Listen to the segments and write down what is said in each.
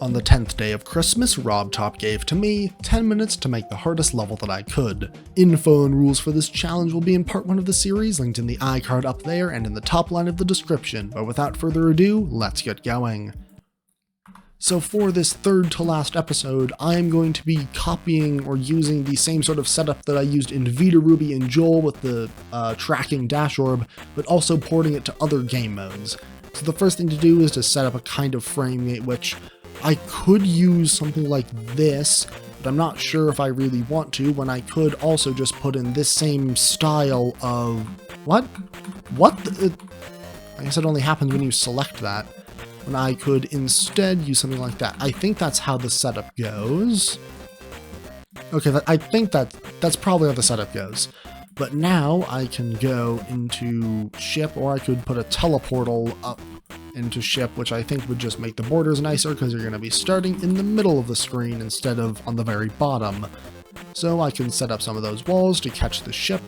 On the 10th day of Christmas, RobTop gave to me 10 minutes to make the hardest level that I could. Info and rules for this challenge will be in part 1 of the series, linked in the iCard up there and in the top line of the description, but without further ado, let's get going. So for this third to last episode, I'm going to be copying or using the same sort of setup that I used in Vita, Ruby, and Joel with the tracking dash orb, but also porting it to other game modes. So the first thing to do is to set up a kind of frame rate, which I could use something like this, but I'm not sure if I really want to, when I could also just put in this same style of... What? I guess it only happens when you select that. When I could instead use something like that. I think that's how the setup goes. Okay, I think that's probably how the setup goes. But now I can go into ship, or I could put a teleportal up into ship, which I think would just make the borders nicer because you're going to be starting in the middle of the screen instead of on the very bottom. So I can set up some of those walls to catch the ship.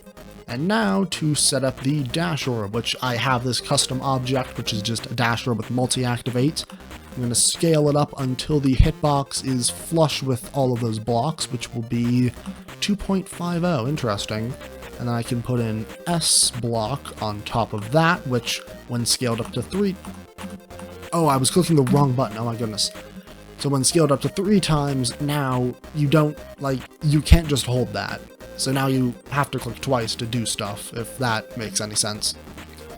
And now to set up the dash orb, which I have this custom object, which is just a dash orb with multi-activate. I'm going to scale it up until the hitbox is flush with all of those blocks, which will be 2.50, interesting. And then I can put in S block on top of that, which when scaled up to 3... Oh, I was clicking the wrong button, oh my goodness. So when scaled up to 3 times, now you you can't just hold that. So now you have to click twice to do stuff, if that makes any sense.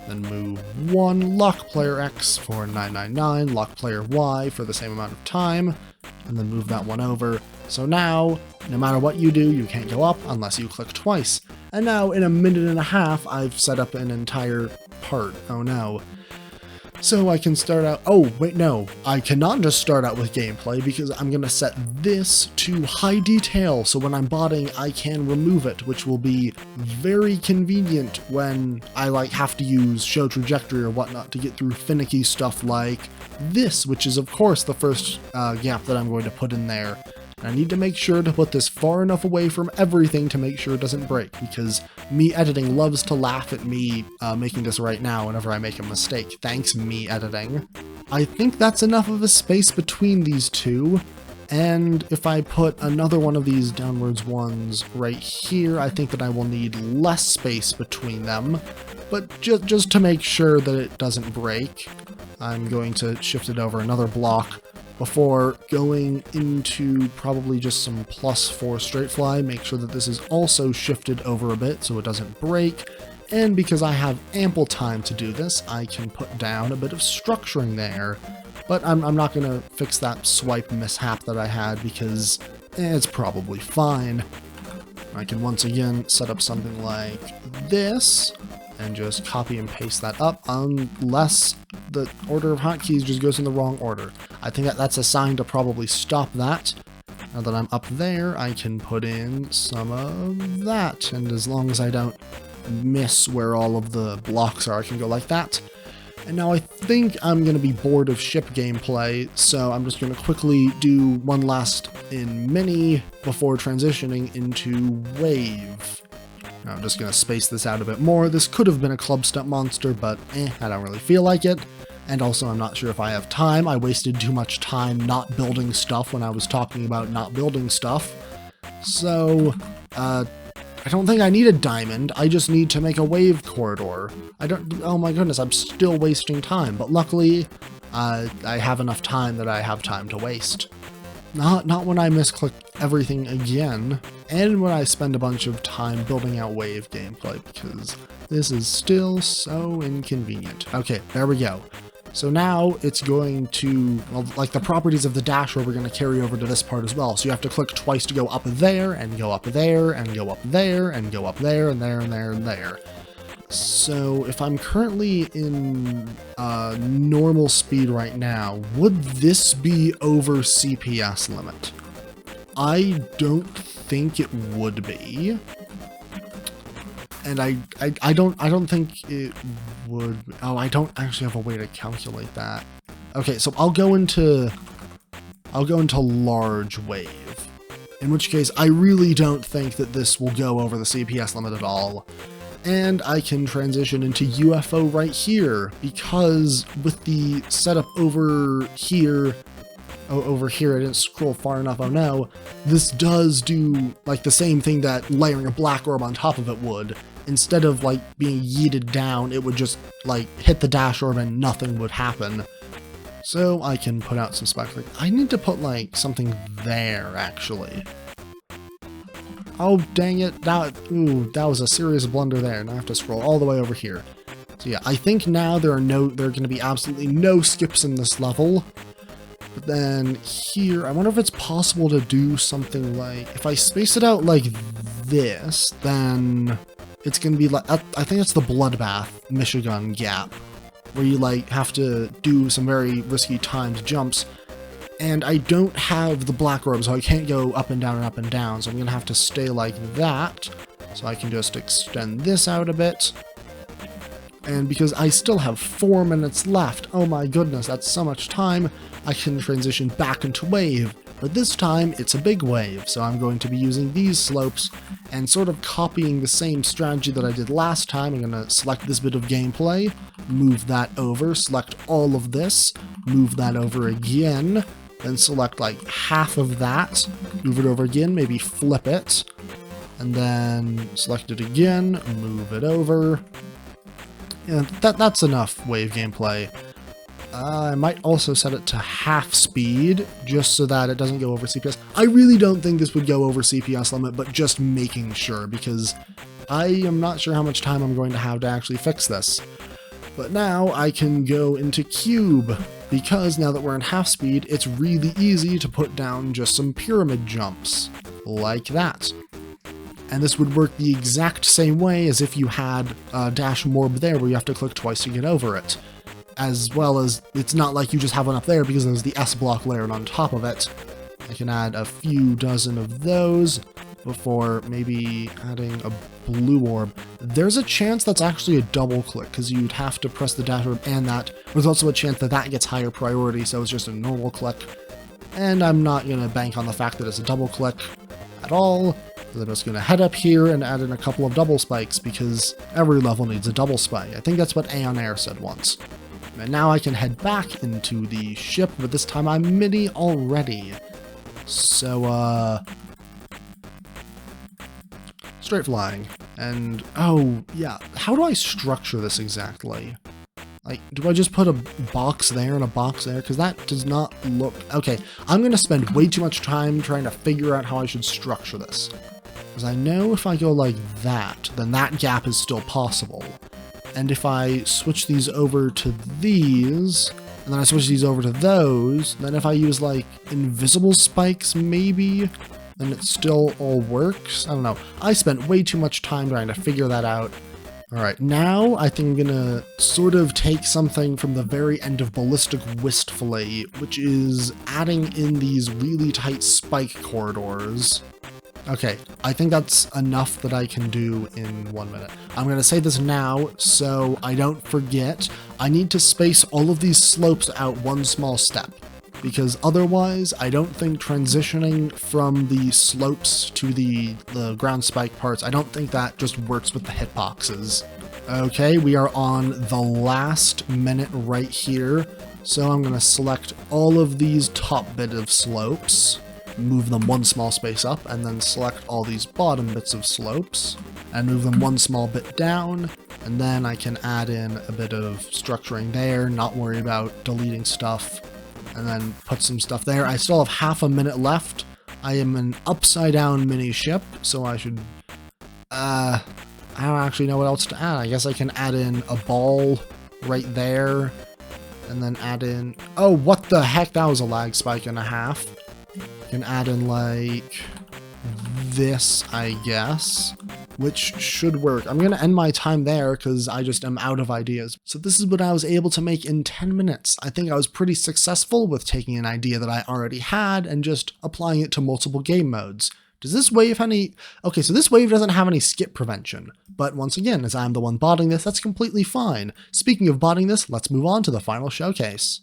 Then move 1, lock player X for 999, lock player Y for the same amount of time, and then move that one over. So now, no matter what you do, you can't go up unless you click twice. And now, in a minute and a half, I've set up an entire part. Oh no. So I can start out... Oh, wait, no. I cannot just start out with gameplay because I'm going to set this to high detail, so when I'm botting, I can remove it, which will be very convenient when I have to use show trajectory or whatnot to get through finicky stuff like this, which is of course the first gap that I'm going to put in there. I need to make sure to put this far enough away from everything to make sure it doesn't break, because me editing loves to laugh at me making this right now whenever I make a mistake. Thanks, me editing. I think that's enough of a space between these two, and if I put another one of these downwards ones right here, I think that I will need less space between them, but just to make sure that it doesn't break, I'm going to shift it over another block before going into probably just some +4 straight fly. Make sure that this is also shifted over a bit so it doesn't break. And because I have ample time to do this, I can put down a bit of structuring there. But I'm not going to fix that swipe mishap that I had because it's probably fine. I can once again set up something like this and just copy and paste that up, unless the order of hotkeys just goes in the wrong order. I think that's a sign to probably stop that. Now that I'm up there, I can put in some of that, and as long as I don't miss where all of the blocks are, I can go like that. And now I think I'm going to be bored of ship gameplay, so I'm just going to quickly do one last in mini before transitioning into wave. Now I'm just going to space this out a bit more. This could have been a club step monster, but I don't really feel like it. And also I'm not sure if I have time. I wasted too much time not building stuff when I was talking about not building stuff. So, I don't think I need a diamond. I just need to make a wave corridor. Oh my goodness, I'm still wasting time. But luckily, I have enough time that I have time to waste. Not when I misclick everything again, and when I spend a bunch of time building out wave gameplay, because this is still so inconvenient. Okay, there we go. So now it's going to, well, the properties of the dash orb are going to carry over to this part as well. So you have to click twice to go up there, and go up there, and go up there, and go up there, and there, and there, and there. So if I'm currently in normal speed right now, would this be over CPS limit? I don't think it would be. And I don't think it would. Oh, I don't actually have a way to calculate that. Okay, so I'll go into large wave. In which case, I really don't think that this will go over the CPS limit at all. And I can transition into UFO right here, because with the setup over here, over here, I didn't scroll far enough, oh no, this does do like the same thing that layering a black orb on top of it would. Instead of like being yeeted down, it would just like hit the dash orb and nothing would happen. So I can put out some spikes. I need to put like something there actually. Oh dang it, that was a serious blunder there. Now I have to scroll all the way over here. So yeah, I think now there are going to be absolutely no skips in this level. But then here, I wonder if it's possible to do something like, if I space it out like this, then it's going to be like, I think it's the Bloodbath Michigan gap, where you like have to do some very risky timed jumps. And I don't have the black orb, so I can't go up and down and up and down, so I'm going to have to stay like that. So I can just extend this out a bit. And because I still have 4 minutes left, oh my goodness, that's so much time, I can transition back into wave. But this time, it's a big wave, so I'm going to be using these slopes and sort of copying the same strategy that I did last time. I'm going to select this bit of gameplay, move that over, select all of this, move that over again, then select like half of that, move it over again, maybe flip it, and then select it again, move it over. Yeah, that's enough wave gameplay. I might also set it to half speed, just so that it doesn't go over CPS. I really don't think this would go over CPS limit, but just making sure, because I am not sure how much time I'm going to have to actually fix this. But now I can go into cube, because now that we're in half speed, it's really easy to put down just some pyramid jumps, like that. And this would work the exact same way as if you had a dash morb there where you have to click twice to get over it. As well as, it's not like you just have one up there because there's the S block layered on top of it. I can add a few dozen of those before maybe adding a blue orb. There's a chance that's actually a double click because you'd have to press the dash orb and that. There's also a chance that that gets higher priority, so it's just a normal click. And I'm not going to bank on the fact that it's a double click at all. I'm just going to head up here and add in a couple of double spikes because every level needs a double spike. I think that's what Aeon Air said once. And now I can head back into the ship, but this time I'm mini already. So, straight flying. And, oh, yeah, how do I structure this exactly? Like, do I just put a box there and a box there? Because that does not look... Okay, I'm going to spend way too much time trying to figure out how I should structure this. Because I know if I go like that, then that gap is still possible. And if I switch these over to these, and then I switch these over to those, then if I use like invisible spikes maybe, then it still all works. I don't know. I spent way too much time trying to figure that out. Alright, now I think I'm gonna sort of take something from the very end of Ballistic Wistfully, which is adding in these really tight spike corridors. Okay, I think that's enough that I can do in 1 minute. I'm going to say this now so I don't forget. I need to space all of these slopes out one small step, because otherwise I don't think transitioning from the slopes to the ground spike parts, I don't think that just works with the hitboxes. Okay, we are on the last minute right here, so I'm going to select all of these top bit of slopes, move them one small space up, and then select all these bottom bits of slopes, and move them one small bit down, and then I can add in a bit of structuring there, not worry about deleting stuff, and then put some stuff there. I still have half a minute left. I am an upside down mini ship, so I should, I don't actually know what else to add. I guess I can add in a ball right there, and then add in, oh, what the heck, that was a lag spike and a half. Can add in like this, I guess, which should work. I'm gonna end my time there because I just am out of ideas. So this is what I was able to make in 10 minutes. I think I was pretty successful with taking an idea that I already had and just applying it to multiple game modes. Does this wave have any... Okay, so this wave doesn't have any skip prevention, but once again, as I'm the one botting this, that's completely fine. Speaking of botting this, let's move on to the final showcase.